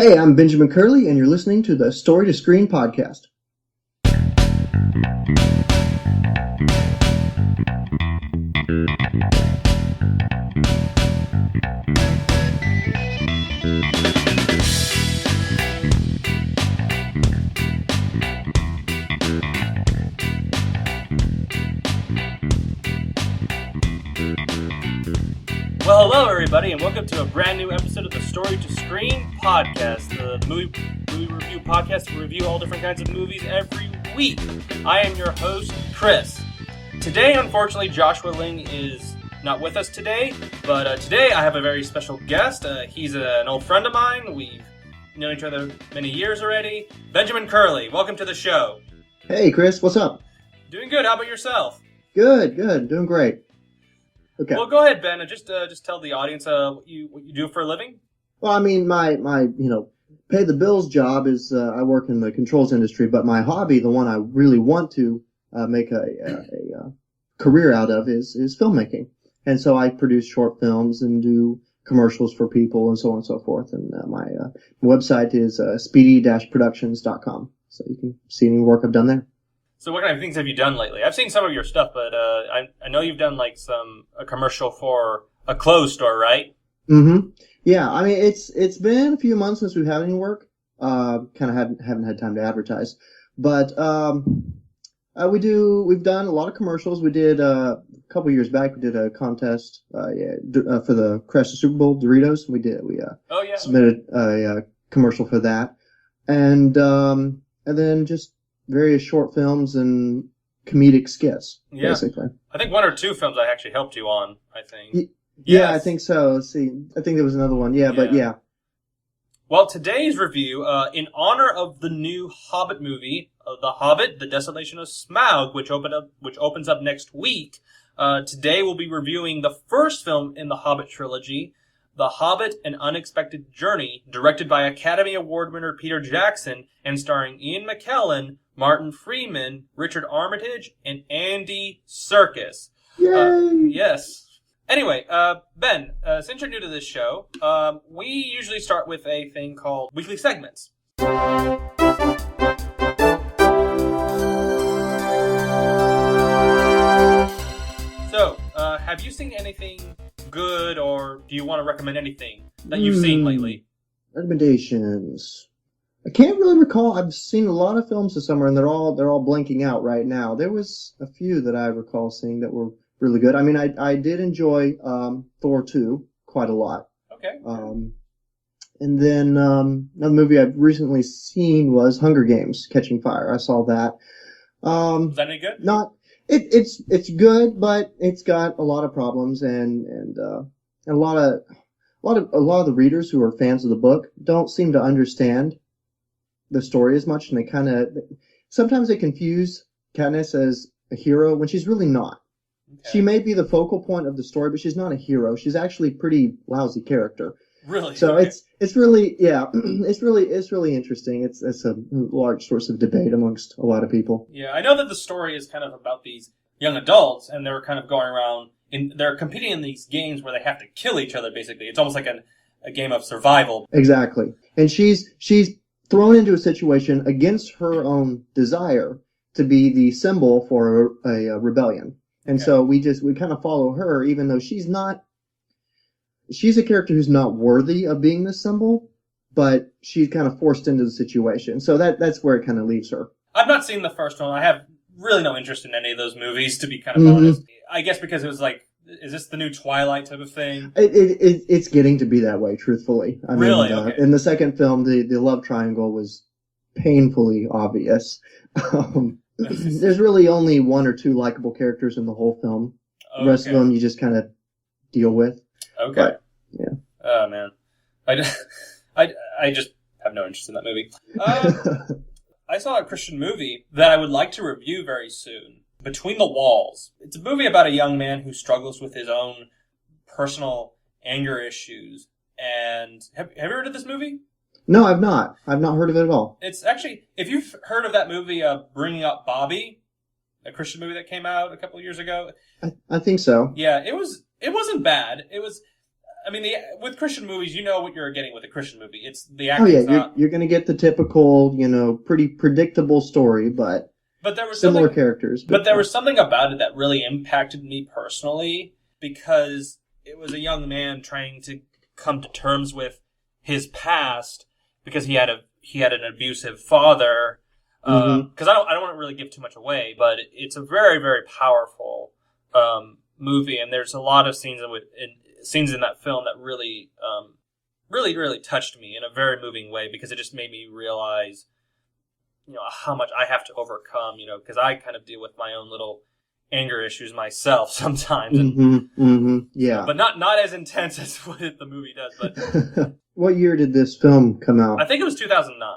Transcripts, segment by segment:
Hey, I'm Benjamin Curley, and you're listening to the Story to Screen podcast. Well, hello everybody, and welcome to a brand new episode of the Story to Screen podcast, the movie review podcast. We review all different kinds of movies every week. I am your host, Chris. Today, unfortunately, Joshua Ling is not with us today, but today I have a very special guest. He's an old friend of mine. We've known each other many years already. Benjamin Curley, welcome to the show. Hey, Chris, what's up? Doing good. How about yourself? Good, doing great. Okay. Well, go ahead, Ben. Just tell the audience what you do for a living. Well, I mean, my pay the bills job is I work in the controls industry, but my hobby, the one I really want to make a career out of, is filmmaking. And so I produce short films and do commercials for people and so on and so forth. And my website is speedy-productions.com, so you can see any work I've done there. So what kind of things have you done lately? I've seen some of your stuff, but I know you've done like a commercial for a clothes store, right? Mm-hmm. Yeah, I mean it's been a few months since we've had any work. Kind of haven't had time to advertise, but we've done a lot of commercials. We did a couple years back. We did a contest for the Crash the Super Bowl Doritos. We submitted a commercial for that, and then just various short films and comedic skits, basically. I think one or two films I actually helped you on, I think. Yeah, I think so. Let's see. I think there was another one. Yeah, but yeah. Well, today's review, in honor of the new Hobbit movie, The Hobbit, The Desolation of Smaug, which opens up next week, today we'll be reviewing the first film in the Hobbit trilogy, The Hobbit, An Unexpected Journey, directed by Academy Award winner Peter Jackson and starring Ian McKellen, Martin Freeman, Richard Armitage, and Andy Serkis. Yay! Yes. Anyway, Ben, since you're new to this show, we usually start with a thing called weekly segments. So, have you seen anything good, or do you want to recommend anything that you've seen lately? Recommendations. I can't really recall. I've seen a lot of films this summer, and they're all blanking out right now. There was a few that I recall seeing that were really good. I mean, I did enjoy Thor 2 quite a lot. Okay. And then another movie I've recently seen was Hunger Games: Catching Fire. I saw that. Is that any good? It's good, but it's got a lot of problems, and a lot of the readers who are fans of the book don't seem to understand the story as much, and they sometimes they confuse Katniss as a hero when she's really not. Okay. She may be the focal point of the story, but she's not a hero. She's actually a pretty lousy character. Really? So okay. It's really it's really interesting. It's a large source of debate amongst a lot of people. Yeah, I know that the story is kind of about these young adults, and they're kind of going around they're competing in these games where they have to kill each other. Basically, it's almost like a game of survival. Exactly, and she's thrown into a situation against her own desire to be the symbol for a rebellion. And so we kind of follow her, even though she's a character who's not worthy of being the symbol, but she's kind of forced into the situation. So that's where it kind of leaves her. I've not seen the first one. I have really no interest in any of those movies, to be kind of honest. I guess because it was like, is this the new Twilight type of thing? It's getting to be that way, truthfully. I mean, okay. In the second film, the love triangle was painfully obvious. There's really only one or two likable characters in the whole film. The rest of them you just kind of deal with. Okay. But, yeah. Oh, man. I just have no interest in that movie. I saw a Christian movie that I would like to review very soon. Between the Walls. It's a movie about a young man who struggles with his own personal anger issues. And have you heard of this movie? No, I've not. I've not heard of it at all. It's actually, if you've heard of that movie, Bringing Up Bobby, a Christian movie that came out a couple of years ago. I think so. Yeah, it wasn't bad. It was, I mean, with Christian movies, you know what you're getting with a Christian movie. It's the Oh acting's yeah, you're going to get the typical, pretty predictable story, but there was similar characters. But there was something about it that really impacted me personally, because it was a young man trying to come to terms with his past because he had an abusive father. Because I don't want to really give too much away, but it's a very, very powerful movie, and there's a lot of scenes in that film that really, really, really touched me in a very moving way, because it just made me realize, how much I have to overcome, because I kind of deal with my own little anger issues myself sometimes. Yeah. But not as intense as what the movie does. But what year did this film come out? I think it was 2009.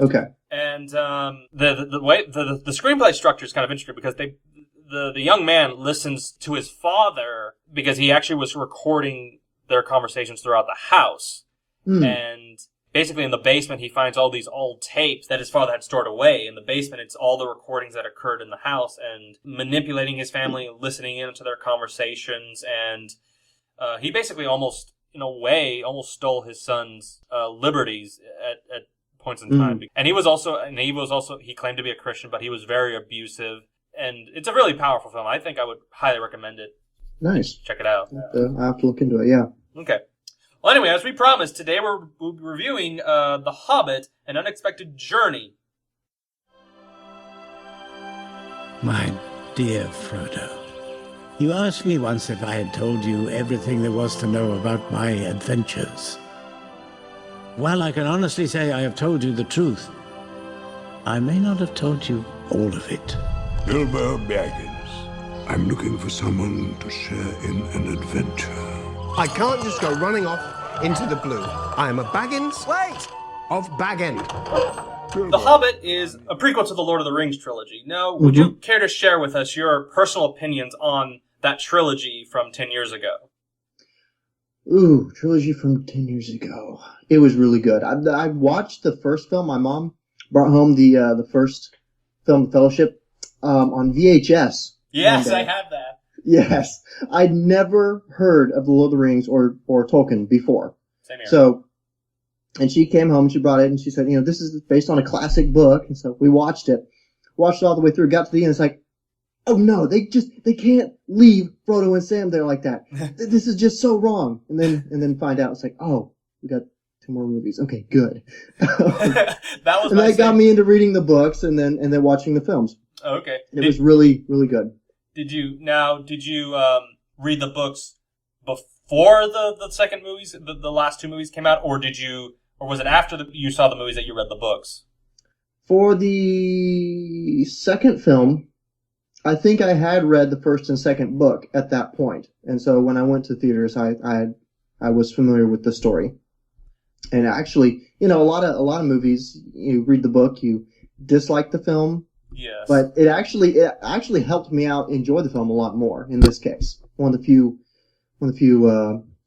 Okay. And the way the screenplay structure is kind of interesting, because the young man listens to his father because he actually was recording their conversations throughout the house. And basically in the basement he finds all these old tapes that his father had stored away. In the basement it's all the recordings that occurred in the house, and manipulating his family, listening into their conversations, and he basically almost, in a way, almost stole his son's liberties at points in time. And he claimed to be a Christian, but he was very abusive. And it's a really powerful film. I think I would highly recommend it. Nice. Check it out. I have to look into it, yeah. Okay. Well, anyway, as we promised, today we'll be reviewing The Hobbit, An Unexpected Journey. My dear Frodo, you asked me once if I had told you everything there was to know about my adventures. While I can honestly say I have told you the truth, I may not have told you all of it. Bilbo Baggins. I'm looking for someone to share in an adventure. I can't just go running off into the blue. I am a Baggins. Wait! Of Bag End. The Hobbit is a prequel to the Lord of the Rings trilogy. Now, would you care to share with us your personal opinions on that trilogy from 10 years ago? Ooh, trilogy from 10 years ago. It was really good. I watched the first film. My mom brought home the first film, The Fellowship, on VHS. Yes, I have that. Yes. I'd never heard of The Lord of the Rings or Tolkien before. Same here. So, and she came home, she brought it, and she said, this is based on a classic book. And so we watched it all the way through, got to the end, it's like, oh no, they can't leave Frodo and Sam there like that. This is just so wrong. And then find out, it's like, oh, we got 2 more movies. Okay, good. That got me into reading the books and then watching the films. Oh, okay. It was really, really good. Did you read the books before the second movies, the last 2 movies came out, or was it after you saw the movies that you read the books? For the second film, I think I had read the first and second book at that point. And so when I went to theaters, I was familiar with the story. And actually, a lot of movies, you read the book, you dislike the film. Yes. But it actually helped me out enjoy the film a lot more in this case. One of the few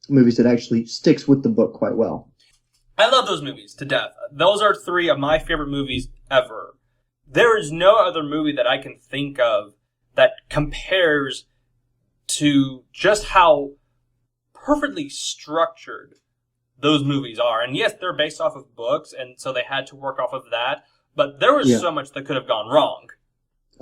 movies that actually sticks with the book quite well. I love those movies to death. Those are 3 of my favorite movies ever. There is no other movie that I can think of that compares to just how perfectly structured those movies are. And yes, they're based off of books, and so they had to work off of that. But there was so much that could have gone wrong.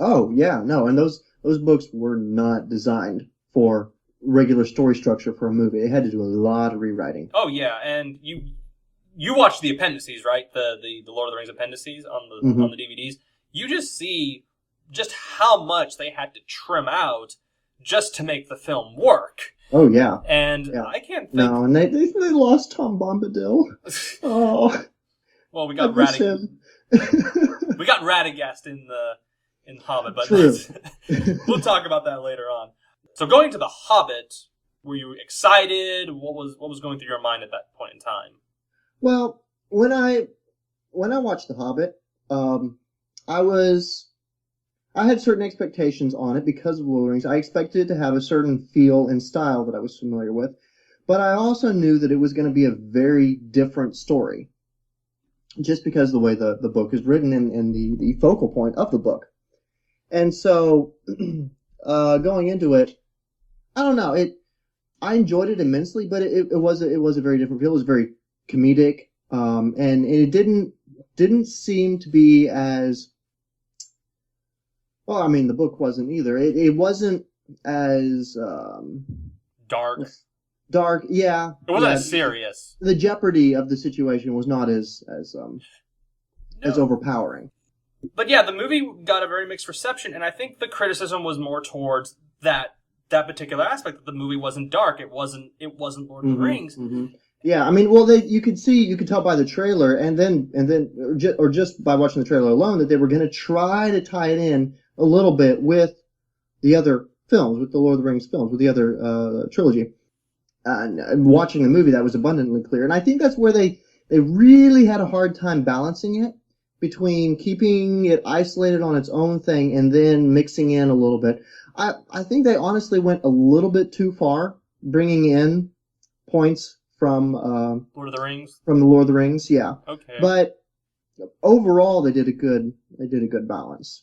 Oh, yeah, no. And those books were not designed for regular story structure for a movie. They had to do a lot of rewriting. Oh, yeah. And you watched the appendices, right? The Lord of the Rings appendices on the DVDs. You just see just how much they had to trim out just to make the film work. Oh, yeah. And I can't think... No, and they lost Tom Bombadil. Oh. Well, we got we got Radagast in Hobbit, but we'll talk about that later on. So going to The Hobbit, were you excited? What was going through your mind at that point in time? Well, when I watched The Hobbit, I had certain expectations on it because of Lord of the Rings. I expected it to have a certain feel and style that I was familiar with, but I also knew that it was going to be a very different story, just because of the way the book is written and the focal point of the book. And so, going into it, I don't know, I enjoyed it immensely, but it was a very different feel. It was very comedic, and it didn't seem to be as well. I mean, the book wasn't either. It wasn't as Dark. dark. Yeah, It wasn't yeah. as serious. The jeopardy of the situation was not as No. overpowering. But yeah, the movie got a very mixed reception, and I think the criticism was more towards that particular aspect, that the movie wasn't dark. It wasn't Lord of the Rings. Mm-hmm. Yeah, I mean, well, you could tell by the trailer, and then, or just by watching the trailer alone, that they were going to try to tie it in a little bit with the other films, with the Lord of the Rings films, with the other trilogy. And watching the movie, that was abundantly clear, and I think that's where they really had a hard time balancing it between keeping it isolated on its own thing and then mixing in a little bit. I think they honestly went a little bit too far, bringing in points from Lord of the Rings. From the Lord of the Rings, yeah. Okay. But overall, they did a good balance.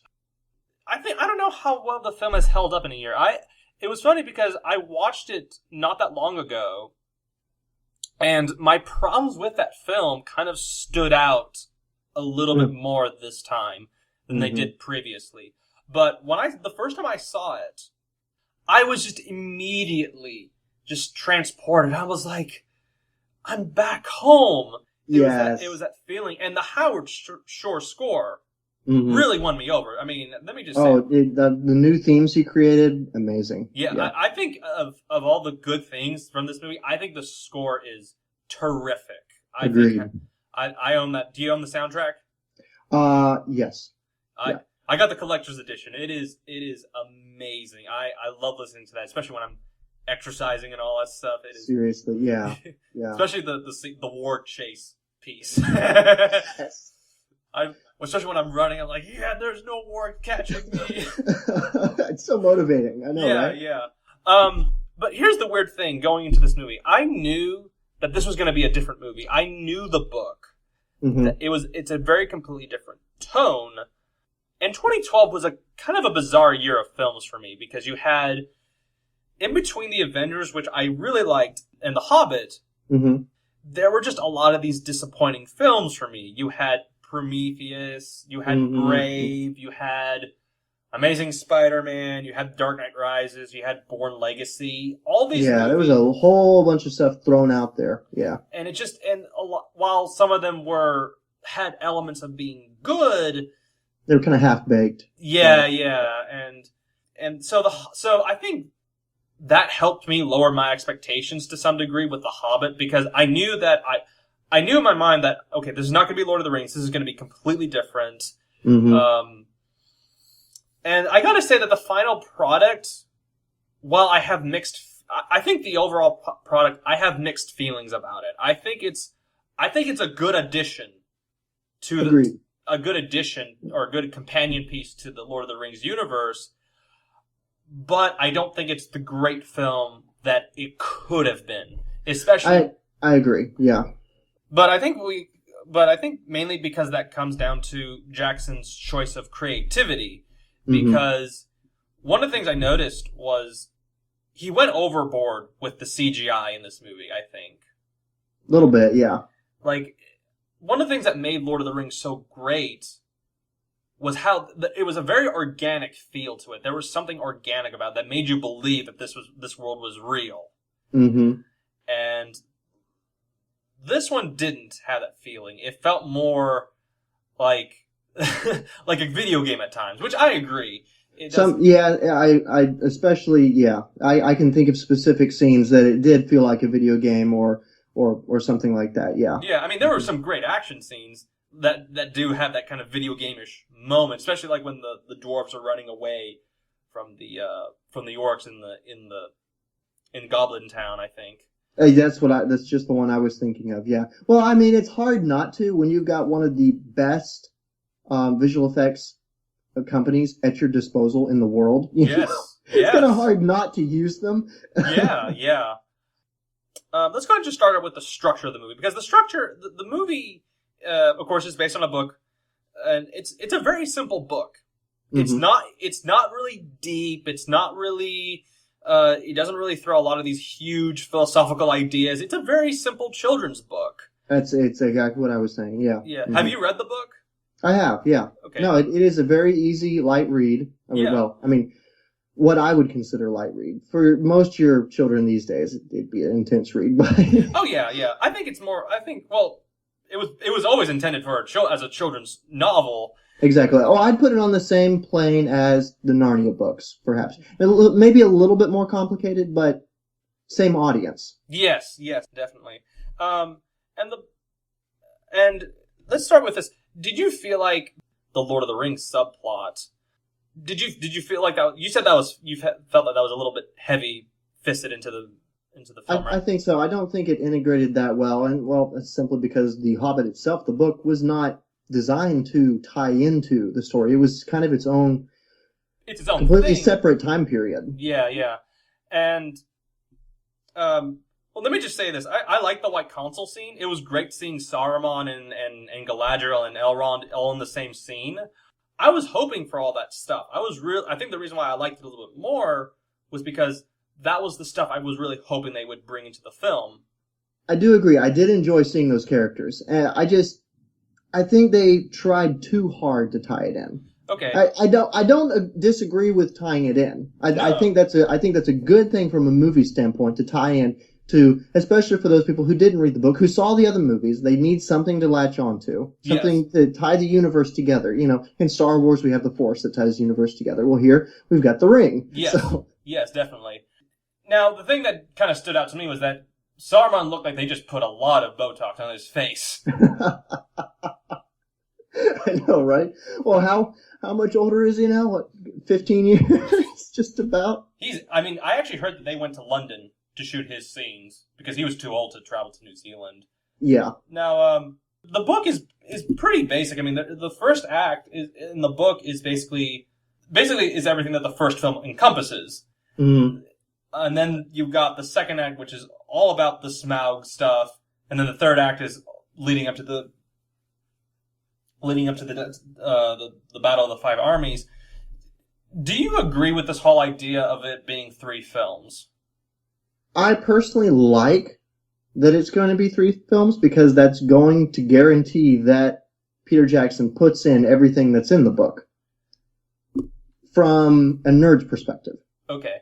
I don't know how well the film has held up in a year. It was funny because I watched it not that long ago, and my problems with that film kind of stood out a little bit more this time than they did previously. But the first time I saw it, I was just immediately just transported. I was like, I'm back home. It was that feeling. And the Howard Shore score really won me over. I mean, let me just say. The new themes he created, amazing. Yeah. I think of all the good things from this movie, I think the score is terrific. Agreed. I own that. Do you own the soundtrack? Yes. I got the collector's edition. It is amazing. I love listening to that, especially when I'm exercising and all that stuff. It is seriously, yeah. Especially the war chase piece. Yes. Especially when I'm running, I'm like, yeah, there's no war catching me. It's so motivating. I know, right? Yeah. But here's the weird thing going into this movie. I knew that this was going to be a different movie. I knew the book. That it's a very completely different tone. And 2012 was a kind of a bizarre year of films for me because you had, in between the Avengers, which I really liked, and the Hobbit, there were just a lot of these disappointing films for me. You had Prometheus, you had Brave, you had Amazing Spider-Man, you had Dark Knight Rises, you had Bourne Legacy, all these movies. There was a whole bunch of stuff thrown out there, yeah. And while some of them had elements of being good, they were kind of half-baked. Yeah. And so I think that helped me lower my expectations to some degree with The Hobbit, because I knew that I knew in my mind that, okay, this is not going to be Lord of the Rings, this is going to be completely different. And I gotta say that the final product, while I have I think the overall product, I have mixed feelings about it. I think it's a good addition to a good addition or a good companion piece to the Lord of the Rings universe, but I don't think it's the great film that it could have been. Especially, I agree. Yeah, but I think mainly because that comes down to Jackson's choice of creativity. Because one of the things I noticed was he went overboard with the CGI in this movie, I think. A little bit, yeah. Like, one of the things that made Lord of the Rings so great was how it was a very organic feel to it. There was something organic about it that made you believe that this world was real. And this one didn't have that feeling. It felt more like like a video game at times, which I agree. I especially, I can think of specific scenes that it did feel like a video game or something like that. Yeah. Yeah, I mean, there were some great action scenes that do have that kind of video game-ish moment, especially like when the dwarves are running away from the orcs in Goblin Town, I think. That's just the one I was thinking of. Yeah. Well, I mean, it's hard not to when you've got one of the best visual effects companies at your disposal in the world. Yes. It's kind of hard not to use them. Yeah. Let's go ahead and just start out with the structure of the movie, because the movie, of course, is based on a book, and it's a very simple book. It's not really deep. It's not really He doesn't really throw a lot of these huge philosophical ideas. It's a very simple children's book. It's exactly what I was saying. Yeah. Yeah. Mm-hmm. Have you read the book? I have. Yeah. Okay. No, it is a very easy, light read. What I would consider light read. For most of your children these days, it'd be an intense read. But Oh yeah. I think it's more. It was always intended for as a children's novel. Exactly. Oh, I'd put it on the same plane as the Narnia books, perhaps. Maybe a little bit more complicated, but same audience. Yes, definitely. And let's start with this. Did you feel like the Lord of the Rings subplot? Did you feel like that? You said you felt that was a little bit heavy fisted into the film, right? I think so. I don't think it integrated that well, and it's simply because The Hobbit itself, the book, was not designed to tie into the story. It was kind of its own completely thing. Separate time period. Yeah. And let me just say this. I like the White Council scene. It was great seeing Saruman and Galadriel and Elrond all in the same scene. I was hoping for all that stuff. I think the reason why I liked it a little bit more was because that was the stuff I was really hoping they would bring into the film. I do agree. I did enjoy seeing those characters. I think they tried too hard to tie it in. Okay. I don't disagree with tying it in. I think that's a good thing from a movie standpoint to tie in to, especially for those people who didn't read the book, who saw the other movies. They need something to latch onto, something to tie the universe together. In Star Wars we have the Force that ties the universe together. Well, here we've got the ring. Yes. So. Yes, definitely. Now, the thing that kind of stood out to me was that Saruman looked like they just put a lot of Botox on his face. I know, right? Well, how much older is he now? What, 15 years? Just about? I actually heard that they went to London to shoot his scenes because he was too old to travel to New Zealand. Yeah. Now, the book is pretty basic. I mean, the first act in the book is basically is everything that the first film encompasses. Mm. And then you've got the second act, which is all about the Smaug stuff, and then the third act is leading up to the Battle of the Five Armies. Do you agree with this whole idea of it being 3 films? I personally like that it's going to be 3 films because that's going to guarantee that Peter Jackson puts in everything that's in the book from a nerd's perspective. Okay.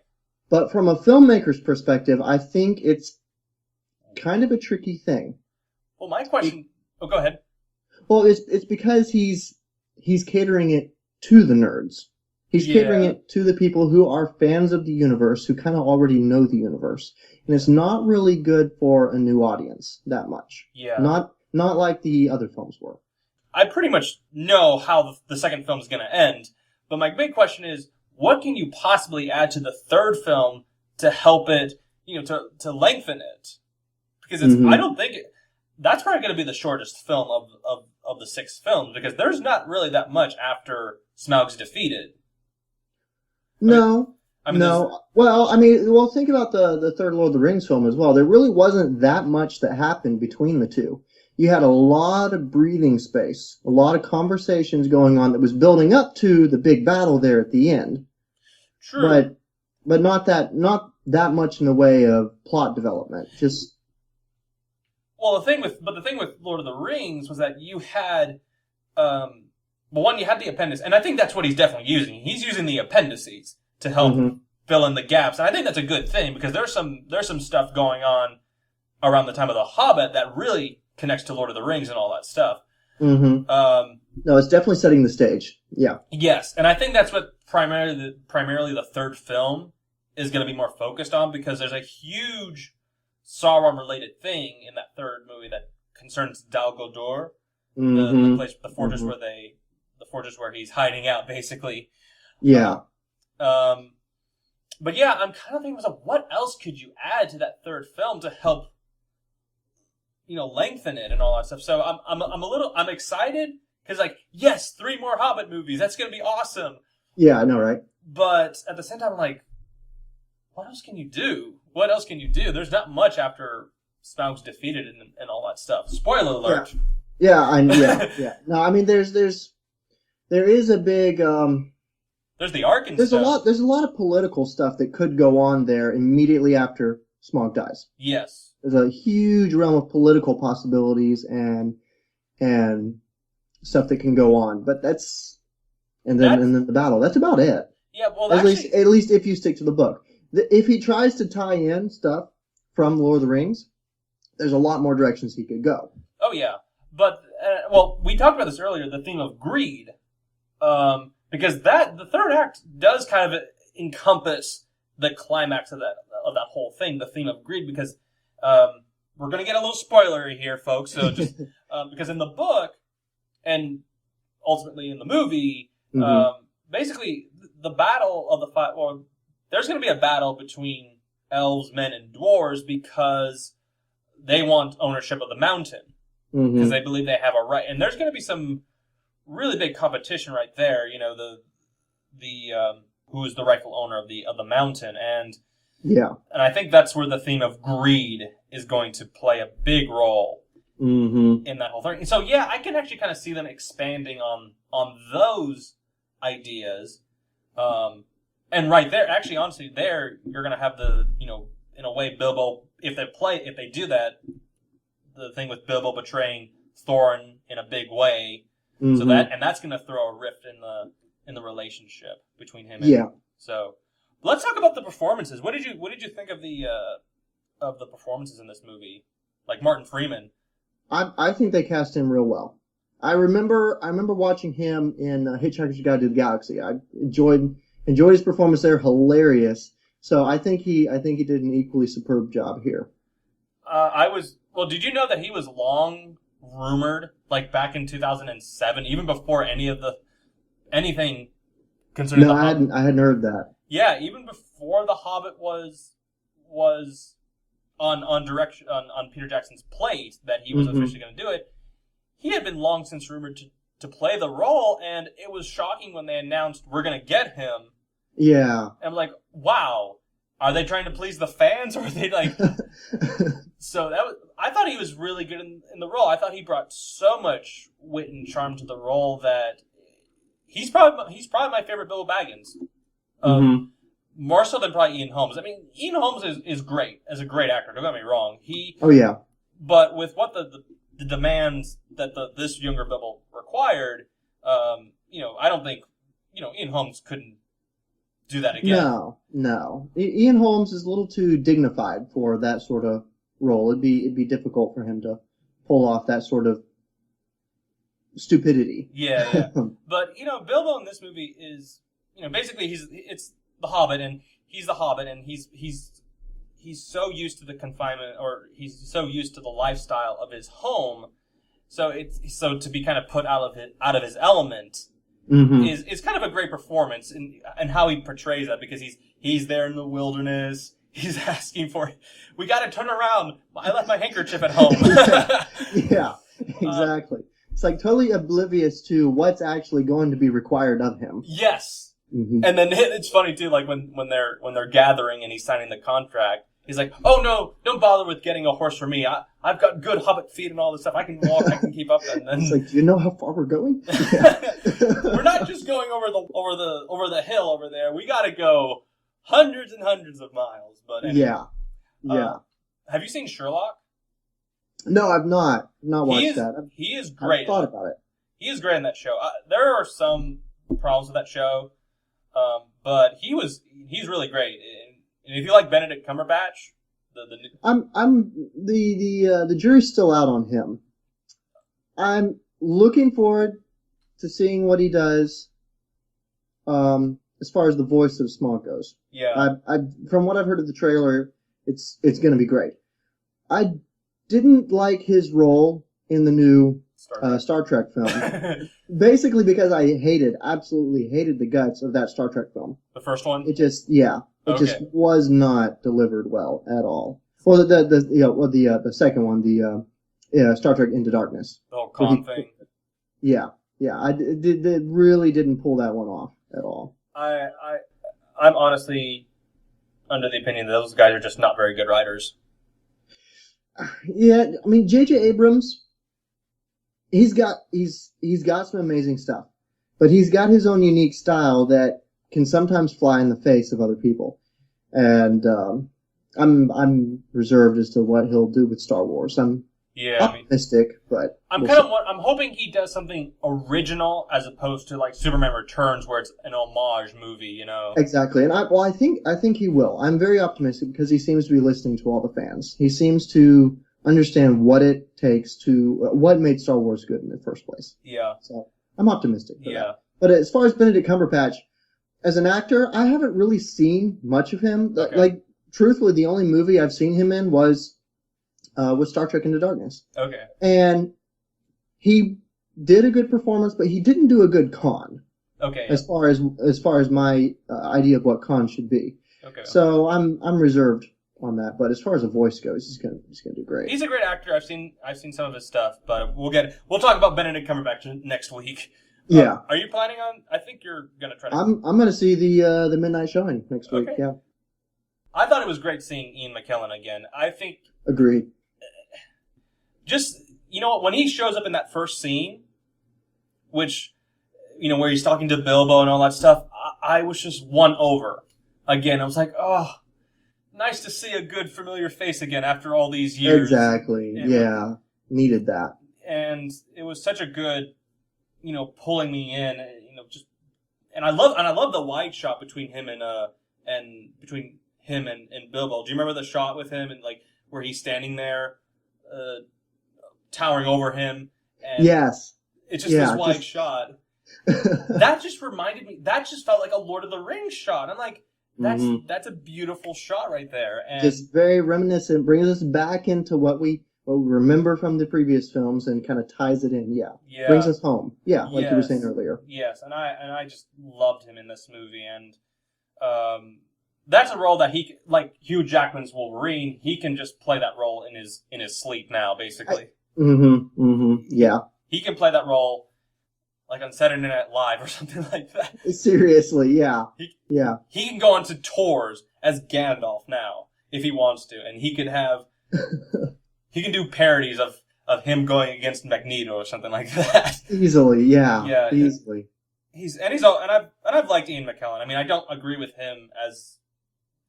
But from a filmmaker's perspective, I think it's kind of a tricky thing. Well, my question... go ahead. Well, it's because he's catering it to the nerds. He's catering it to the people who are fans of the universe, who kind of already know the universe. And it's not really good for a new audience that much. Yeah. Not like the other films were. I pretty much know how the second film is going to end, but my big question is, what can you possibly add to the third film to help it, to lengthen it? Because I don't think that's probably going to be the shortest film of the 6 films, because there's not really that much after Smaug's defeated. No. Well, think about the third Lord of the Rings film as well. There really wasn't that much that happened between the two. You had a lot of breathing space, a lot of conversations going on that was building up to the big battle there at the end. True. But not that much in the way of plot development. Just. Well, the thing with Lord of the Rings was that you had, you had the appendices, and I think that's what he's definitely using. He's using the appendices to help fill in the gaps, and I think that's a good thing because there's some stuff going on around the time of the Hobbit that really connects to Lord of the Rings and all that stuff. Mm-hmm. No, it's definitely setting the stage. Yeah. Yes, and I think that's what primarily the third film is going to be more focused on, because there's a huge Sauron-related thing in that third movie that concerns Dal Guldur, the place, the fortress where he's hiding out, basically. Yeah. But yeah, I'm kind of thinking to myself, what else could you add to that third film to help, lengthen it and all that stuff. So I'm excited because, yes, 3 more Hobbit movies. That's going to be awesome. Yeah, I know, right? But at the same time, I'm like, what else can you do? What else can you do? There's not much after Smaug's defeated and all that stuff. Spoiler alert. Yeah. No, I mean, there is a big, There's the Arkansas. There's a lot of political stuff that could go on there immediately after Smaug dies. Yes. There's a huge realm of political possibilities and stuff that can go on, but and then the battle. That's about it. Yeah, well, at least if you stick to the book. If he tries to tie in stuff from Lord of the Rings, there's a lot more directions he could go. Oh yeah, but we talked about this earlier. The theme of greed, because the third act does kind of encompass the climax of that whole thing, the theme of greed. Because we're going to get a little spoilery here, folks. So just because in the book and ultimately in the movie, basically the battle of the five. Well, there's going to be a battle between elves, men, and dwarves because they want ownership of the mountain because they believe they have a right. And there's going to be some really big competition right there. You know, the who is the rightful owner of the mountain, and I think that's where the theme of greed is going to play a big role in that whole thing. So yeah, I can actually kind of see them expanding on those ideas. And right there, actually, honestly, there you're going to have in a way, Bilbo, if they do that, the thing with Bilbo betraying Thorin in a big way, so that's going to throw a rift in the relationship between him and him. So let's talk about the performances. What did you think of the performances in this movie? Like Martin Freeman. I think they cast him real well. I remember watching him in Hitchhiker's Guide to the Galaxy. I enjoyed his performance there. Hilarious. So I think he did an equally superb job here. Did you know that he was long rumored, like back in 2007, even before anything concerning the Hobbit? I hadn't heard that. Yeah, even before the Hobbit was on Peter Jackson's plate that he was officially going to do it. He had been long since rumored to play the role, and it was shocking when they announced we're going to get him. Yeah. And I'm like, wow, are they trying to please the fans, or are they like? So I thought he was really good in the role. I thought he brought so much wit and charm to the role that he's probably my favorite Bilbo Baggins. More so than probably Ian Holmes. I mean, Ian Holmes is great as a great actor. Don't get me wrong. But with what the demands that this younger Bilbo required, I don't think Ian Holmes couldn't do that again. No. Ian Holmes is a little too dignified for that sort of role. It'd be difficult for him to pull off that sort of stupidity. Yeah. But Bilbo in this movie is basically it's the Hobbit, and he's the Hobbit, and he's so used to the confinement, or he's so used to the lifestyle of his home. So to be kind of put out of his element is kind of a great performance in how he portrays that, because he's there in the wilderness. He's asking for, we got to turn around. I left my handkerchief at home. Yeah, exactly. It's like totally oblivious to what's actually going to be required of him. Yes. And then it's funny too, like when they're gathering and he's signing the contract, he's like, "Oh no, don't bother with getting a horse for me. I've got good hobbit feet and all this stuff. I can walk. I can keep up." And then it's like, do you know how far we're going? We're not just going over the hill over there. We got to go hundreds and hundreds of miles. But anyway, yeah. Have you seen Sherlock? No, I've not watched that. He is great. I've thought about it. He is great in that show. There are some problems with that show. But he's really great, and if you like Benedict Cumberbatch, the jury's still out on him. I'm looking forward to seeing what he does, as far as the voice of Smaug goes. Yeah. From what I've heard of the trailer, it's going to be great. I didn't like his role in the new Star Trek film. Basically because I absolutely hated the guts of that Star Trek film. The first one? It just was not delivered well at all. Well, the second one, the Star Trek Into Darkness. The whole Khan thing. Yeah. I really didn't pull that one off at all. I'm honestly under the opinion that those guys are just not very good writers. Yeah, I mean, J.J. Abrams, he's got some amazing stuff, but he's got his own unique style that can sometimes fly in the face of other people, and I'm reserved as to what he'll do with Star Wars. I'm optimistic, but I'm hoping he does something original as opposed to like Superman Returns, where it's an homage movie. You know, exactly. And I think he will. I'm very optimistic because he seems to be listening to all the fans. He seems to understand what it takes to what made Star Wars good in the first place. Yeah. So I'm optimistic. For that. But as far as Benedict Cumberbatch, as an actor, I haven't really seen much of him. Okay. Like, truthfully, the only movie I've seen him in was Star Trek Into Darkness. Okay. And he did a good performance, but he didn't do a good Khan. Okay. As far as my idea of what Khan should be. Okay. So I'm reserved on that, but as far as a voice goes, he's gonna do great. He's a great actor. I've seen some of his stuff, but we'll talk about Benedict Cumberbatch next week. Yeah. Are you planning on? I think you're gonna try to. I'm gonna see the midnight showing next week. Okay. Yeah. I thought it was great seeing Ian McKellen again. I think. Agreed. Just when he shows up in that first scene, which where he's talking to Bilbo and all that stuff, I was just won over. Again, I was like, oh. Nice to see a good familiar face again after all these years. Exactly. Yeah. Needed that. And it was such a good, pulling me in, and I love the wide shot between him and Bilbo. Do you remember the shot with him and like where he's standing there, towering over him? And yes. It's just this wide shot. That just reminded me. That just felt like a Lord of the Rings shot. I'm like. That's a beautiful shot right there, and just very reminiscent. Brings us back into what we remember from the previous films, and kind of ties it in. Yeah. Brings us home. Yeah, like you were saying earlier. Yes, and I just loved him in this movie, and that's a role that he like Hugh Jackman's Wolverine. He can just play that role in his sleep now, basically. Yeah. He can play that role. Like on Saturday Night Live or something like that. Seriously, yeah. He can go on to tours as Gandalf now, if he wants to. And he could have... he can do parodies of him going against Magneto or something like that. Easily, yeah. Yeah. Easily. I've liked Ian McKellen. I mean, I don't agree with him as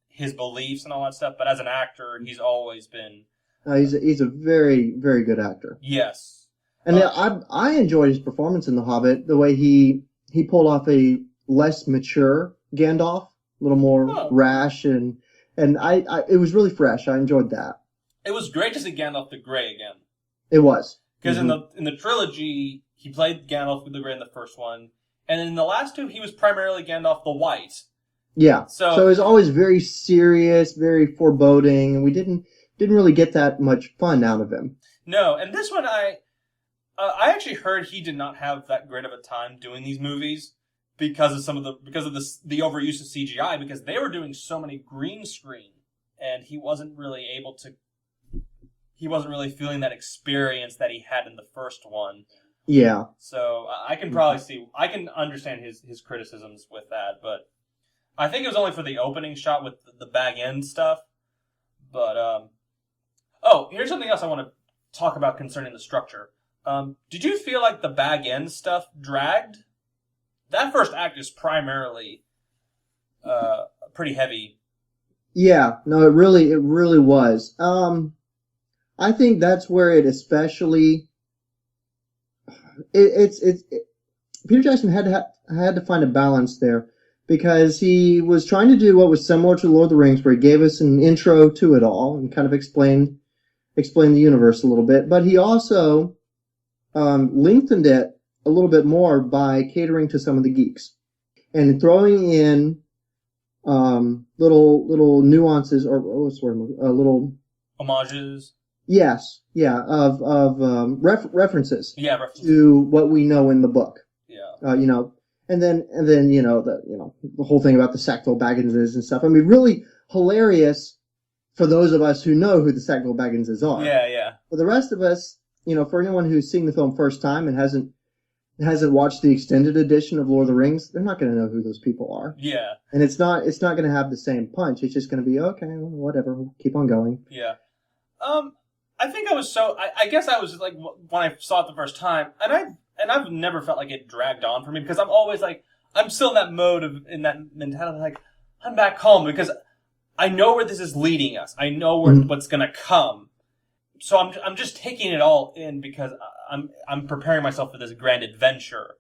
his beliefs and all that stuff, but as an actor, he's always been... he's a very, very good actor. Yes. And I enjoyed his performance in The Hobbit, the way he pulled off a less mature Gandalf, a little more rash, and it was really fresh. I enjoyed that. It was great to see Gandalf the Grey again. It was. Because in the trilogy, he played Gandalf the Grey in the first one, and in the last two, he was primarily Gandalf the White. Yeah. So it was always very serious, very foreboding, and we didn't really get that much fun out of him. No, and this one I actually heard he did not have that great of a time doing these movies because of the overuse of CGI, because they were doing so many green screen, and he wasn't really feeling that experience that he had in the first one. Yeah. So I can understand his criticisms with that, but I think it was only for the opening shot with the bag end stuff. But here's something else I want to talk about concerning the structure. Did you feel like the bag end stuff dragged? That first act is primarily pretty heavy. Yeah, no, it really was. I think that's where it especially Peter Jackson had to find a balance there, because he was trying to do what was similar to Lord of the Rings, where he gave us an intro to it all and kind of explained the universe a little bit, but he also lengthened it a little bit more by catering to some of the geeks and throwing in little nuances or what's the word? Little homages. Yes, yeah, of references. Yeah, references to what we know in the book. Yeah, and then the whole thing about the Sackville Bagginses and stuff. I mean, really hilarious for those of us who know who the Sackville Bagginses are. Yeah, yeah. For the rest of us, for anyone who's seeing the film first time and hasn't watched the extended edition of Lord of the Rings, they're not going to know who those people are. Yeah. And it's not going to have the same punch. It's just going to be, okay, well, whatever, we'll keep on going. Yeah. I think I guess I was like, when I saw it the first time, and I've never felt like it dragged on for me, because I'm always like, I'm still in that mode in that mentality, like, I'm back home because I know where this is leading us. I know what's gonna come. So I'm just taking it all in because I'm preparing myself for this grand adventure.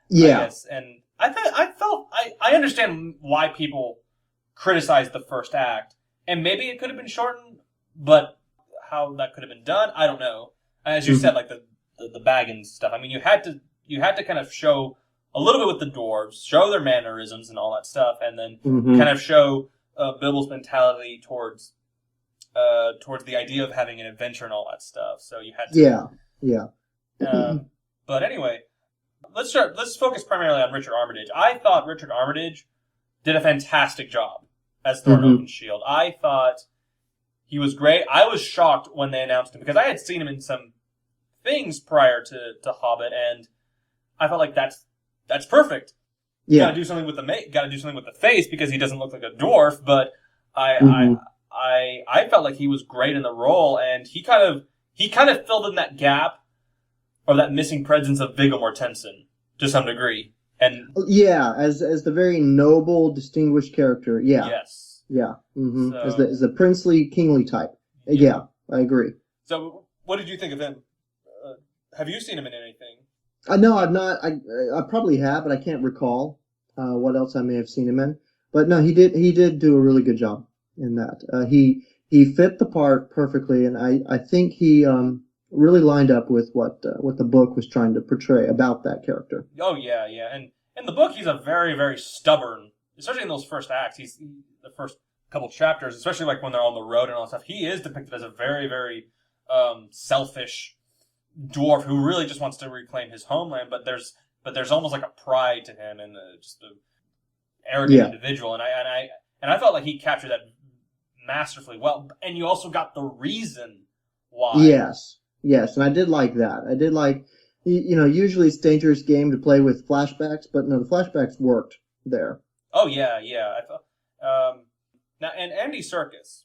Yeah. I guess. And I understand why people criticize the first act, and maybe it could have been shortened, but how that could have been done, I don't know. As you said, like the Baggins stuff. I mean, you had to kind of show a little bit with the dwarves, show their mannerisms and all that stuff, and then kind of show Bilbo's mentality towards the idea of having an adventure and all that stuff. So you had to. Yeah. But anyway, let's focus primarily on Richard Armitage. I thought Richard Armitage did a fantastic job as Thorin Oakenshield. I thought he was great. I was shocked when they announced him because I had seen him in some things prior to Hobbit, and I felt like that's perfect. Yeah. Got to do something with the face because he doesn't look like a dwarf. But I felt like he was great in the role, and he kind of filled in that gap or that missing presence of Viggo Mortensen to some degree. And yeah, as the very noble, distinguished character. Yeah. Yes. Yeah. Mm-hmm. So, as the princely, kingly type. Yeah, I agree. So, what did you think of him? Have you seen him in anything? No, I've not. I probably have, but I can't recall what else I may have seen him in. But no, he did do a really good job in that. He fit the part perfectly, and I think he really lined up with what the book was trying to portray about that character. Oh yeah, yeah. And in the book, he's a very, very stubborn, especially in those first acts. He's the first couple chapters, especially like when they're on the road and all that stuff. He is depicted as a very, very selfish dwarf who really just wants to reclaim his homeland. But there's almost like a pride to him and just an arrogant individual. And I felt like he captured that masterfully well. And you also got the reason why. Yes, and I did like that. I did like, usually it's a dangerous game to play with flashbacks, but no, the flashbacks worked there. Oh yeah. I thought. Now, and Andy Serkis.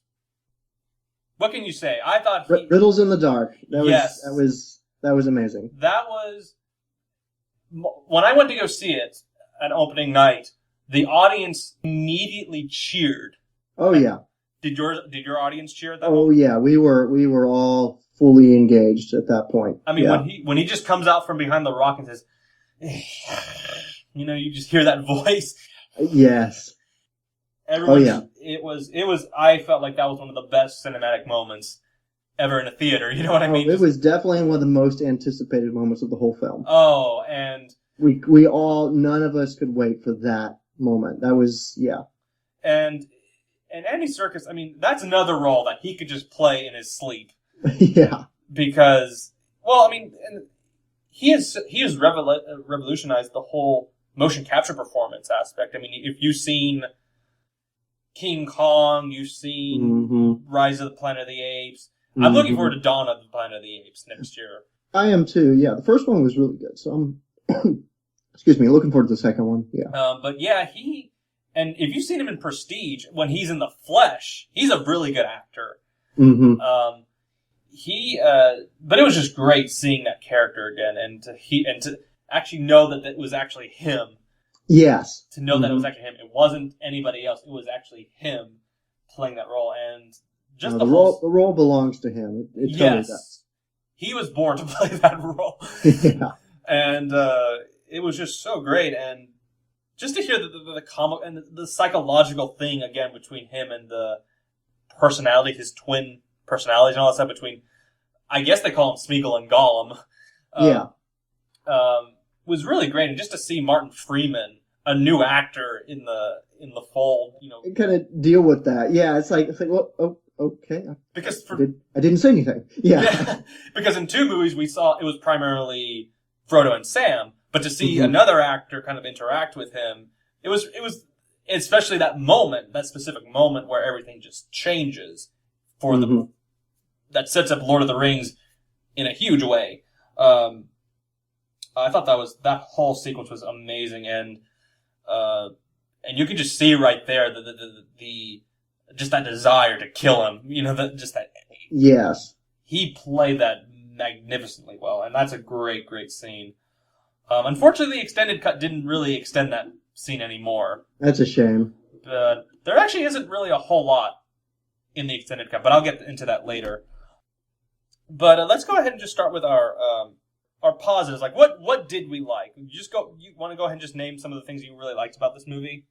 What can you say? I thought Riddles in the Dark. That was amazing. That was when I went to go see it at opening night. The audience immediately cheered. Oh yeah. Did your audience cheer at that? Oh yeah, we were all fully engaged at that point. I mean, when he just comes out from behind the rock and says, you just hear that voice. Yes. It was. I felt like that was one of the best cinematic moments ever in a theater. You know what I mean? It was definitely one of the most anticipated moments of the whole film. Oh, and we all, none of us could wait for that moment. That was, And Andy Serkis, I mean, that's another role that he could just play in his sleep. Yeah. Because, well, I mean, he has revolutionized the whole motion capture performance aspect. I mean, if you've seen King Kong, you've seen Rise of the Planet of the Apes. I'm looking forward to Dawn of the Planet of the Apes next year. I am too, yeah. The first one was really good, so I'm, excuse me, looking forward to the second one, yeah. But yeah, and if you've seen him in Prestige, when he's in the flesh, he's a really good actor. Mm-hmm. But it was just great seeing that character again, and to actually know that it was actually him. Yes. To know that it was actually him. It wasn't anybody else. It was actually him playing that role. And just the role belongs to him. It totally does. He was born to play that role. Yeah. And it was just so great. And just to hear the comic and the psychological thing again between him and the personality, his twin personalities and all that stuff between, I guess they call him Smeagol and Gollum. Was really great, and just to see Martin Freeman, a new actor in the fold, kind of deal with that. Yeah, it's like well, okay. Because I didn't say anything. Yeah. Because in 2 movies we saw it was primarily Frodo and Sam, but to see another actor kind of interact with him, it was especially that specific moment where everything just changes for that sets up Lord of the Rings in a huge way. I thought that whole sequence was amazing, and you could just see right there the just that desire to kill him. Yes, he played that magnificently well, and that's a great, great scene. Unfortunately, the extended cut didn't really extend that seen anymore. That's a shame. But there actually isn't really a whole lot in the extended cut, but I'll get into that later. But let's go ahead and just start with our positives. Like, what did we like? You want to go ahead and just name some of the things you really liked about this movie?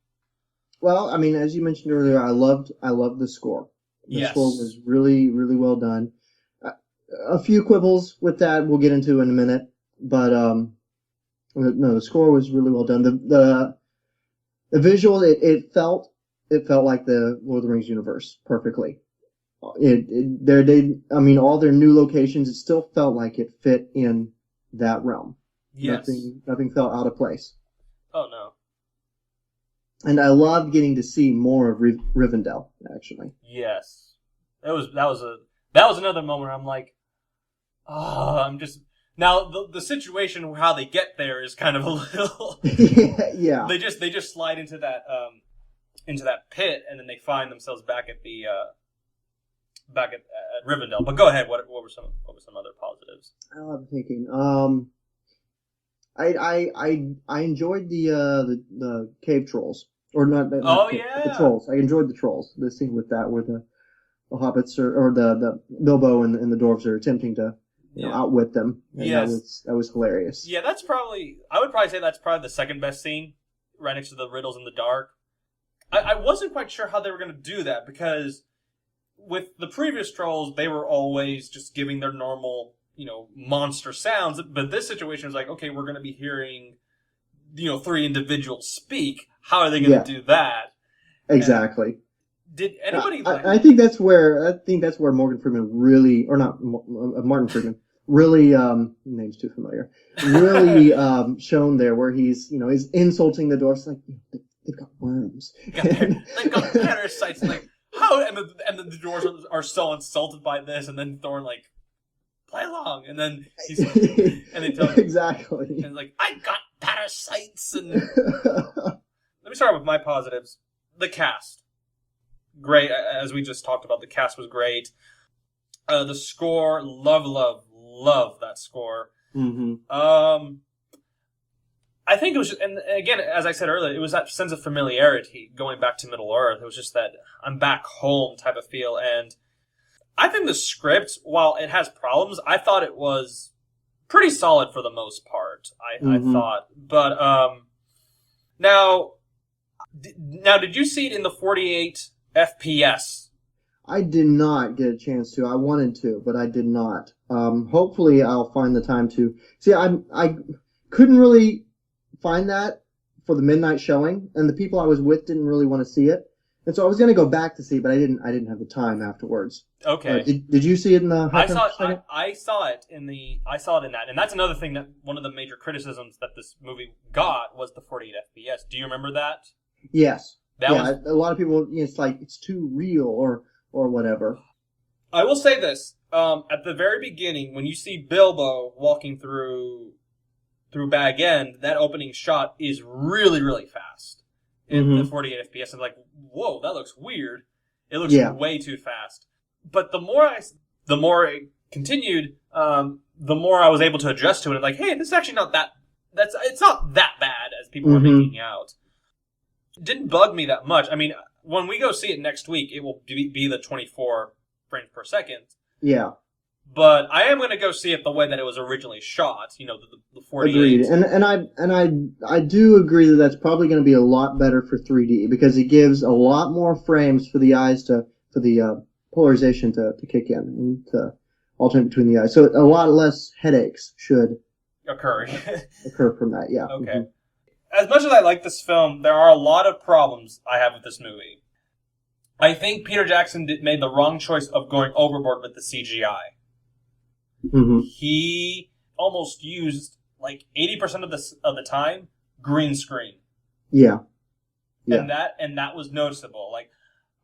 Well, I mean, as you mentioned earlier, I loved the score. The score was really, really well done. A few quibbles with that we'll get into in a minute, but no, the score was really well done. The visual, it felt like the Lord of the Rings universe perfectly. All their new locations, it still felt like it fit in that realm. Yes. Nothing felt out of place. Oh no. And I loved getting to see more of Rivendell, actually. Yes. That was another moment where I'm like, now the situation how they get there is kind of a little yeah. They just slide into that pit, and then they find themselves back at Rivendell. But go ahead. What were some other positives? I'm thinking. I enjoyed the cave trolls, or not? The trolls. I enjoyed the trolls. The scene with that, where the hobbits or the Bilbo and the dwarves are attempting to outwit them. And yes, that was hilarious. Yeah, I would probably say that's probably the second best scene, right next to the riddles in the dark. I wasn't quite sure how they were going to do that, because with the previous trolls, they were always just giving their normal, monster sounds. But this situation was like, okay, we're going to be hearing, 3 individuals speak. How are they going to do that? Exactly. And did anybody? I think that's where Morgan Freeman really, or not Martin Freeman, really name's too familiar. Really shown there, where he's is insulting the dwarves, like they've got worms. They've got parasites. Like how? And the dwarves are so insulted by this, and then Thorin like, play along, and then and they tell him exactly. And like, I got parasites. And let me start with my positives. The cast, great. As we just talked about, the cast was great. The score, love that score. Mm-hmm. I think it was, and again, as I said earlier, it was that sense of familiarity going back to Middle Earth. It was just that I'm back home type of feel. And I think the script, while it has problems, I thought it was pretty solid for the most part. I thought. But now, did you see it in the 48 FPS? I did not get a chance to. I wanted to, but I did not. Hopefully, I'll find the time to. See, I couldn't really find that for the midnight showing, and the people I was with didn't really want to see it, and so I was going to go back to see it, but I didn't have the time afterwards. Okay. Did you see it in the? I saw it in that, and that's another thing that one of the major criticisms that this movie got was the 48 FPS. Do you remember that? Yes. A lot of people. It's like it's too real or whatever. I will say this: at the very beginning, when you see Bilbo walking through Bag End, that opening shot is really, really fast in the 48 FPS. I'm like, whoa, that looks weird. It looks way too fast. But the more it continued, the more I was able to adjust to it. And like, hey, this is actually not that. It's not that bad as people were making out. It didn't bug me that much. I mean, when we go see it next week, it will be the 24 frames per second. Yeah. But I am going to go see it the way that it was originally shot. The 48. Agreed, and I do agree that that's probably going to be a lot better for 3D, because it gives a lot more frames for the eyes for the polarization to kick in and to alternate between the eyes. So a lot less headaches should occur from that. Yeah. Okay. As much as I like this film, there are a lot of problems I have with this movie. I think Peter Jackson made the wrong choice of going overboard with the CGI. Mm-hmm. He almost used like 80% of the time green screen. Yeah. And that was noticeable. Like,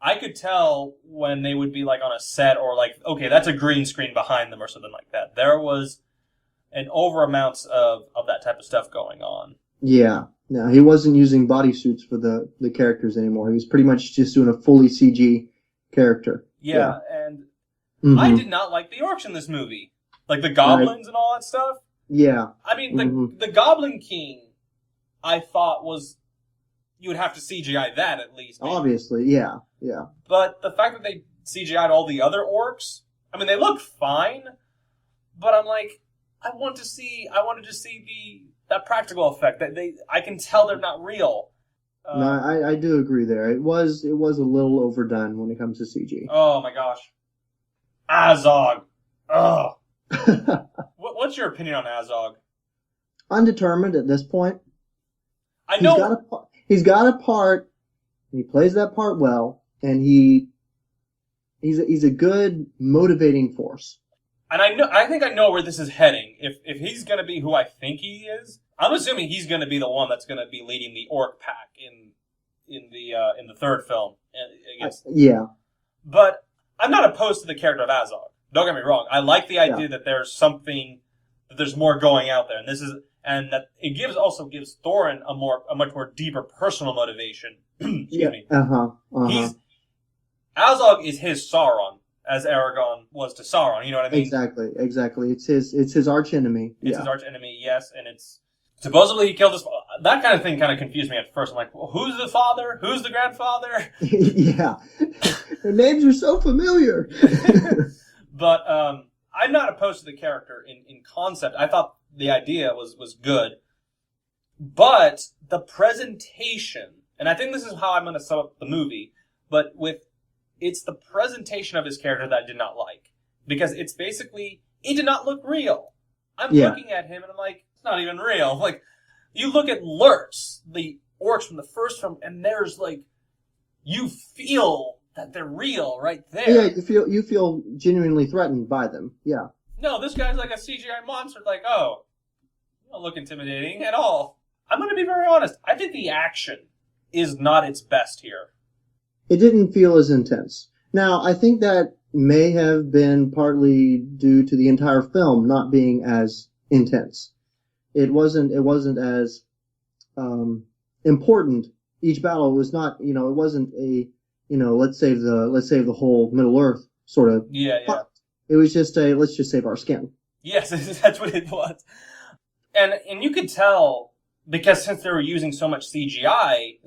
I could tell when they would be like on a set, or like, okay, that's a green screen behind them or something like that. There was an over amount of that type of stuff going on. Yeah. No, he wasn't using bodysuits for the characters anymore. He was pretty much just doing a fully CG character. Yeah. And I did not like the orcs in this movie. Like the goblins and all that stuff. Yeah. I mean, the Goblin King, I thought was you would have to CGI that at least. Maybe. Obviously, yeah. But the fact that they CGI'd all the other orcs, I mean, they look fine, but I'm like, I wanted to see that practical effect. I can tell they're not real. No, I do agree there. It was a little overdone when it comes to CG. Oh my gosh. Azog. Ugh. What's your opinion on Azog? Undetermined at this point. I know he's got a part, and he plays that part well, and he's a good motivating force. And I think I know where this is heading. If he's going to be who I think he is, I'm assuming he's going to be the one that's going to be leading the orc pack in the third film. Yeah. But I'm not opposed to the character of Azog. Don't get me wrong. I like the idea that there's more going out there, and that it gives Thorin a much more deeper personal motivation. Excuse me. Azog is his Sauron, as Aragorn was to Sauron. You know what I mean? Exactly. It's his arch enemy. It's his arch enemy, yes, and it's supposedly he killed his. That kind of thing kind of confused me at first. I'm like, well, who's the father? Who's the grandfather? Yeah, their names are so familiar. But I'm not opposed to the character in concept. I thought the idea was good, but the presentation, and I think this is how I'm going to sum up the movie. But it's the presentation of his character that I did not like, because it's basically it did not look real. I'm looking at him and I'm like, it's not even real. Like, you look at Lurtz, the orcs from the first film, and there's like, you feel that they're real right there. Yeah, you feel genuinely threatened by them. Yeah. No, this guy's like a CGI monster. Like, oh, you don't look intimidating at all. I'm going to be very honest. I think the action is not its best here. It didn't feel as intense. Now, I think that may have been partly due to the entire film not being as intense. It wasn't as important. Each battle was not, it wasn't a, let's save the whole Middle Earth sort of. Yeah. It was just let's just save our skin. Yes, that's what it was. And you could tell, because since they were using so much CGI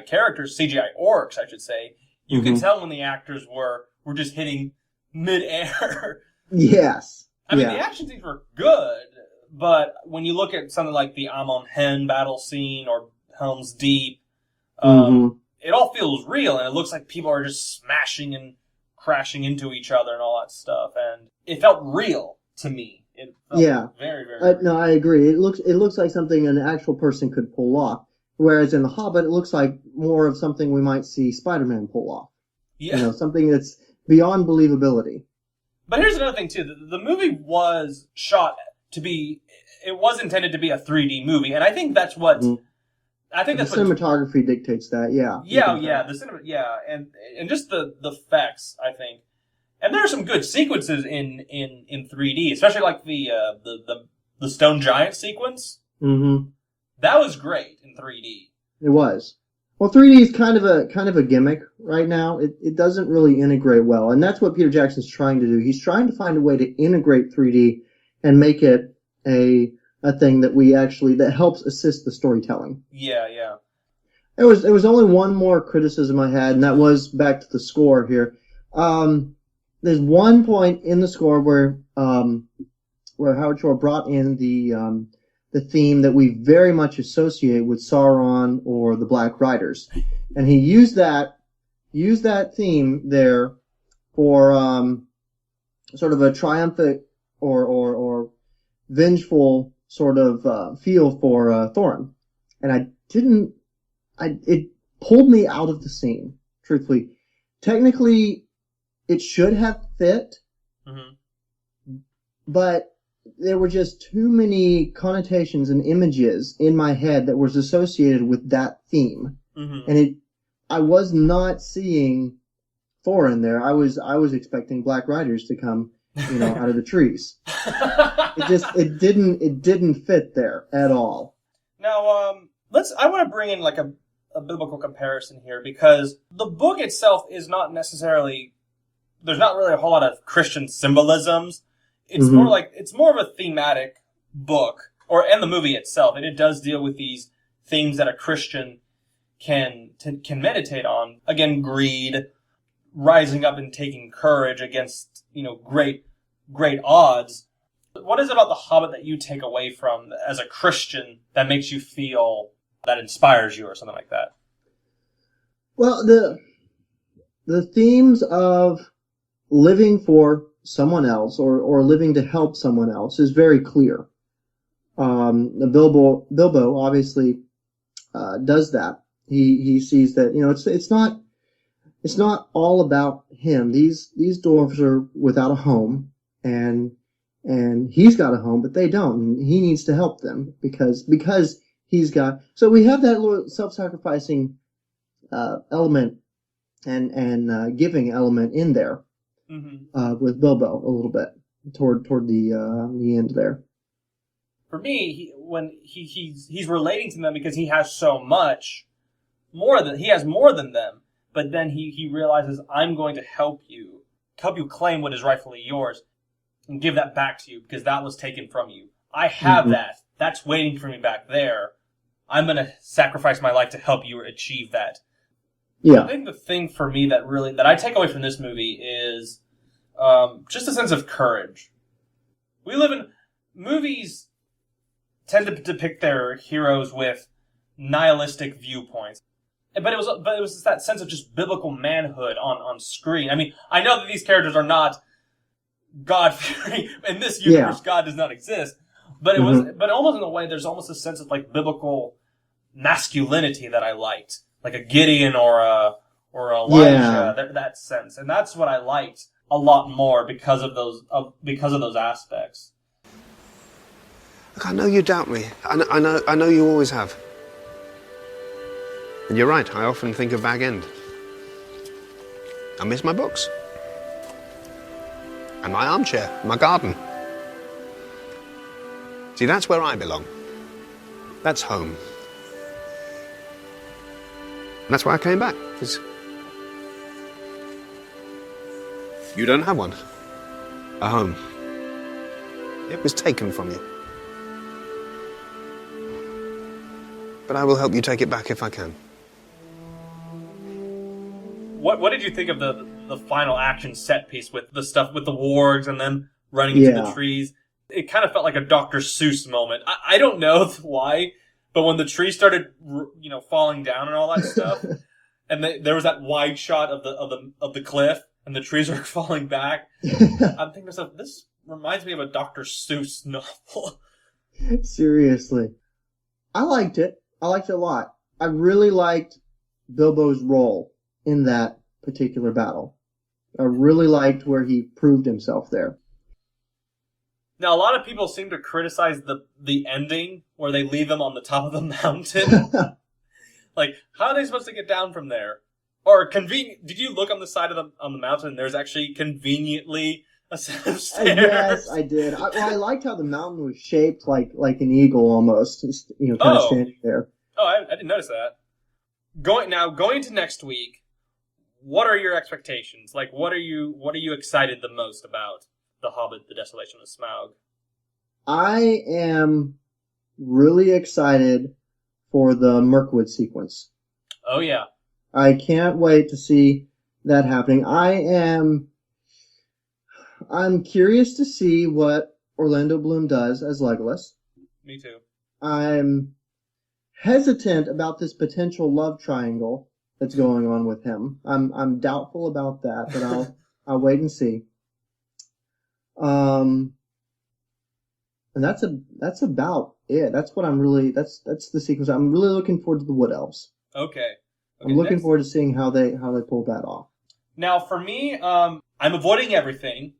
characters, CGI orcs, I should say, you could tell when the actors were just hitting mid-air. Yes. I mean, the action scenes were good, but when you look at something like the Amon Hen battle scene or Helm's Deep, it all feels real, and it looks like people are just smashing and crashing into each other and all that stuff, and it felt real to me. It felt very, very real. No, I agree. It looks like something an actual person could pull off, whereas in The Hobbit, it looks like more of something we might see Spider-Man pull off. Yeah. Something that's beyond believability. But here's another thing, too. The movie was shot it was intended to be a 3D movie, and I think that's what... I think that's cinematography dictates that, yeah. And just the effects, I think. And there are some good sequences in 3D, especially like the stone giant sequence. Mm-hmm. That was great in 3D. It was. Well, 3D is kind of a gimmick right now. It doesn't really integrate well, and that's what Peter Jackson's trying to do. He's trying to find a way to integrate 3D and make it a thing that helps assist the storytelling. Yeah. There was only one more criticism I had, and that was back to the score here. There's one point in the score where Howard Shore brought in the theme that we very much associate with Sauron or the Black Riders, and he used that theme there for sort of a triumphant or vengeful sort of feel for Thorin, and it pulled me out of the scene. Truthfully, technically, it should have fit, but there were just too many connotations and images in my head that was associated with that theme, and I was not seeing Thorin there. I was expecting Black Riders to come, out of the trees. It didn't fit there at all. Now, I want to bring in like a biblical comparison here, because the book itself is not necessarily, there's not really a whole lot of Christian symbolisms. It's more of a thematic book, and the movie itself, and it does deal with these themes that a Christian can meditate on. Again, greed, rising up and taking courage against, great odds. What is it about The Hobbit that you take away from as a Christian that makes you feel that inspires you or something like that? Well, the themes of living for someone else or living to help someone else is very clear. Bilbo obviously does that. He sees that it's not all about him. These dwarves are without a home, and he's got a home, but they don't. And he needs to help them because he's got. So we have that little self-sacrificing element and giving element in there with Bilbo a little bit toward the end there. For me, when he's relating to them because he has so much more than them, but then he realizes, I'm going to help you claim what is rightfully yours and give that back to you because that was taken from you. I have that. That's waiting for me back there. I'm going to sacrifice my life to help you achieve that. Yeah. I think the thing for me that I take away from this movie is just a sense of courage. We live in movies tend to depict their heroes with nihilistic viewpoints. But it was just that sense of just biblical manhood on screen. I mean, I know that these characters are not God-fearing. In this universe, God does not exist. But it was, but almost in a way, there's almost a sense of like biblical masculinity that I liked, like a Gideon or Elijah, that sense, and that's what I liked a lot more because of those aspects. Look, I know you doubt me. I know you always have. And you're right, I often think of Bag End. I miss my books. And my armchair, my garden. See, that's where I belong. That's home. And that's why I came back, because you don't have one. A home. It was taken from you. But I will help you take it back if I can. What did you think of the final action set piece with the stuff with the wargs and then running into the trees? It kind of felt like a Dr. Seuss moment. I don't know why, but when the tree started, falling down and all that stuff, and there was that wide shot of the cliff and the trees are falling back, I'm thinking to myself, this reminds me of a Dr. Seuss novel. Seriously, I liked it. I liked it a lot. I really liked Bilbo's role in that particular battle. I really liked where he proved himself there. Now, a lot of people seem to criticize the ending where they leave him on the top of the mountain. Like, how are they supposed to get down from there? Or did you look on the side of the mountain and there's actually conveniently a set of stairs? Yes, I did. I liked how the mountain was shaped like an eagle almost, kind of standing there. Oh, I didn't notice that. Going to next week, what are your expectations? Like, what are you excited the most about The Hobbit, The Desolation of Smaug? I am really excited for the Mirkwood sequence. Oh, yeah. I can't wait to see that happening. I'm curious to see what Orlando Bloom does as Legolas. Me too. I'm hesitant about this potential love triangle that's going on with him. I'm doubtful about that, but I'll wait and see. And that's about it. That's what that's the sequence. I'm really looking forward to the Wood Elves. Okay. I'm looking forward to seeing how they pull that off. Now, for me, I'm avoiding everything.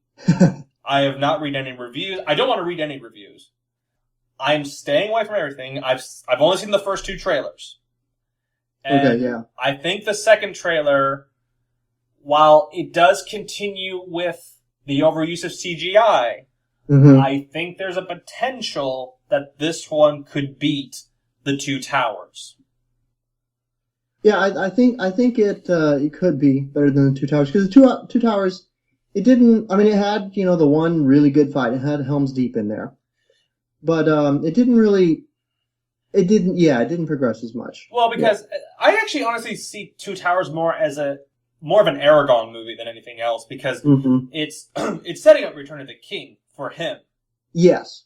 I have not read any reviews. I don't want to read any reviews. I'm staying away from everything. I've only seen the first 2 trailers. And okay, yeah. I think the second trailer, while it does continue with the overuse of CGI, I think there's a potential that this one could beat the 2 Towers. Yeah, I think it could be better than the 2 Towers, because the 2 Towers, it didn't. I mean, it had the one really good fight. It had Helm's Deep in there, but it didn't really It didn't progress as much. Well, because I actually honestly see Two Towers more as more of an Aragorn movie than anything else, because it's it's setting up Return of the King for him. Yes.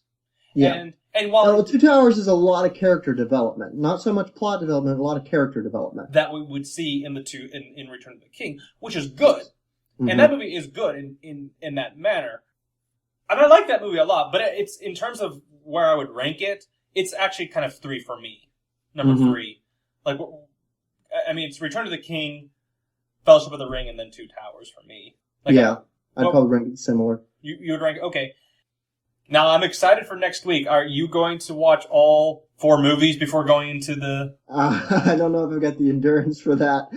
Yeah. And while Two Towers is a lot of character development, not so much plot development, a lot of character development that we would see in in Return of the King, which is good, and that movie is good in that manner. And I like that movie a lot, but it's in terms of where I would rank it, it's actually kind of 3 for me. Number 3, like I mean, it's Return of the King, Fellowship of the Ring, and then Two Towers for me. Like, I'd probably rank it similar. You would rank okay. Now, I'm excited for next week. Are you going to watch all 4 movies before going into the... I don't know if I've got the endurance for that.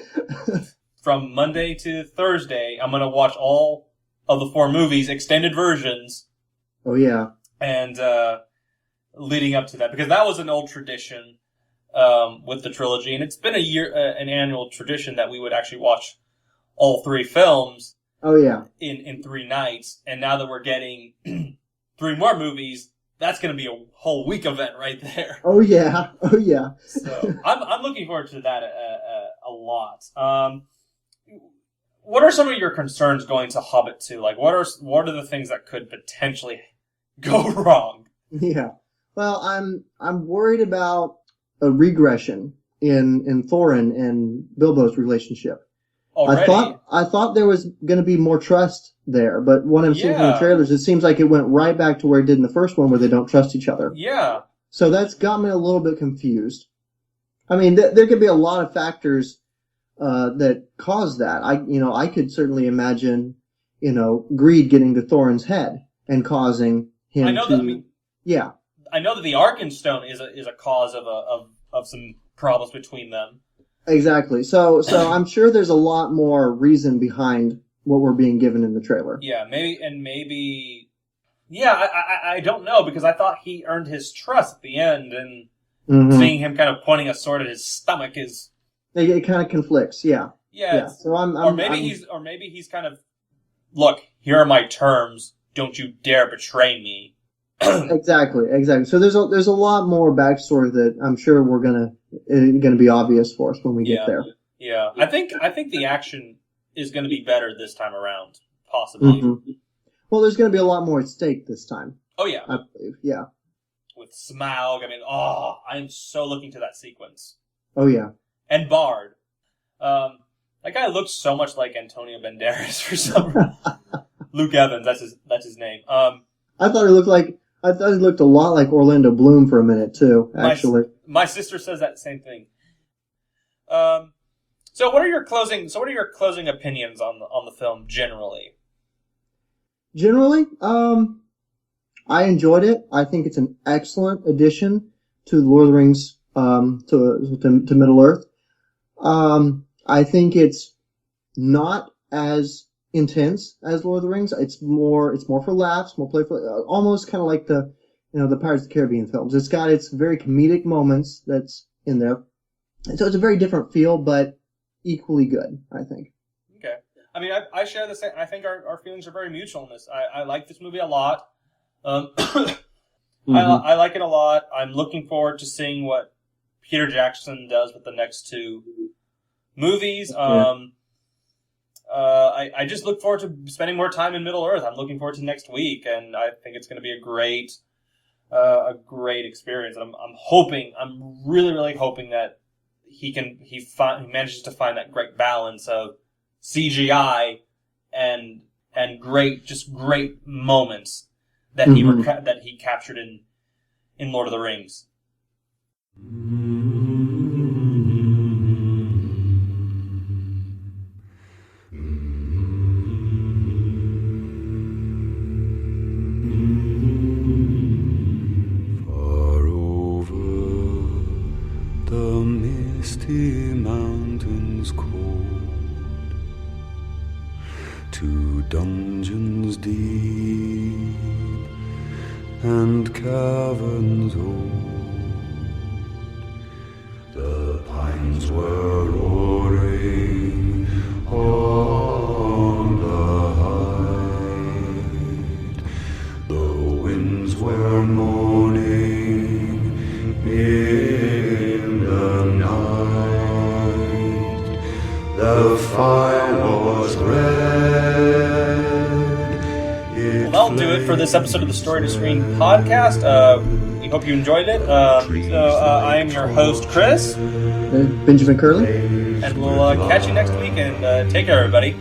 From Monday to Thursday, I'm going to watch all of the 4 movies, extended versions. Oh, yeah. And leading up to that, because that was an old tradition with the trilogy, and it's been an annual tradition that we would actually watch all 3 films. Oh, yeah. In 3 nights, and now that we're getting... 3 more movies, that's going to be a whole week event right there. Oh yeah. So I'm looking forward to that a lot. What are some of your concerns going to Hobbit 2? Like, what are the things that could potentially go wrong? Yeah. Well, I'm worried about a regression in Thorin and Bilbo's relationship. Already? I thought there was going to be more trust there, but what I'm seeing from the trailers, it seems like it went right back to where it did in the first one, where they don't trust each other. Yeah. So that's got me a little bit confused. I mean, there could be a lot of factors that cause that. I could certainly imagine, greed getting to Thorin's head and causing him yeah. I know that the Arkenstone is a cause of some problems between them. Exactly. So I'm sure there's a lot more reason behind what we're being given in the trailer. Yeah, maybe. Yeah, I don't know, because I thought he earned his trust at the end, and seeing him kind of pointing a sword at his stomach is. It kind of conflicts. Yeah. Yeah. So maybe he's kind of, look, here are my terms. Don't you dare betray me. Exactly. So there's a lot more backstory that I'm sure we're gonna be obvious for us when we get there. Yeah, I think the action is gonna be better this time around, possibly. Well, there's gonna be a lot more at stake this time. Oh yeah, I believe. Yeah. With Smaug, I mean, I'm so looking to that sequence. Oh yeah. And Bard, that guy looks so much like Antonio Banderas for some reason. Luke Evans, that's his name. I thought he looked a lot like Orlando Bloom for a minute too. Actually, my sister says that same thing. So what are your closing opinions on the film generally? Generally, I enjoyed it. I think it's an excellent addition to Lord of the Rings, to Middle Earth. I think it's not as intense as Lord of the Rings. It's more for laughs, more playful, almost kind of like the Pirates of the Caribbean films. It's got its very comedic moments that's in there. And so it's a very different feel, but equally good, I think. Okay. I mean, I share the same. I think our feelings are very mutual in this. I like this movie a lot. I like it a lot. I'm looking forward to seeing what Peter Jackson does with the next 2 movies. I just look forward to spending more time in Middle Earth. I'm looking forward to next week, and I think it's going to be a great experience. And I'm really, really hoping that he manages to find that great balance of CGI and great moments that he captured in Lord of the Rings. Misty mountains cold, to dungeons deep and caverns old, the pines were roaring on the height, the winds were moaning in for this episode of the Story to Screen podcast. We hope you enjoyed it. I am your host, Chris. Benjamin Curley. And we'll catch you next week, and take care, everybody.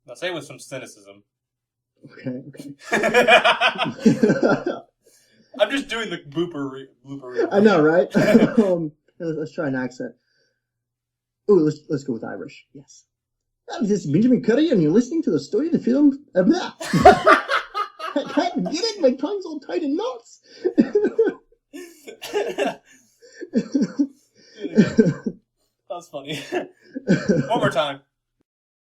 Now say it with some cynicism. Okay. I'm just doing the blooper reel. I know, right? Let's try an accent. Ooh, let's go with Irish. Yes. This is Benjamin Curry, and you're listening to the story of the film. I can't get it. My tongue's all tied in knots. That was funny. One more time.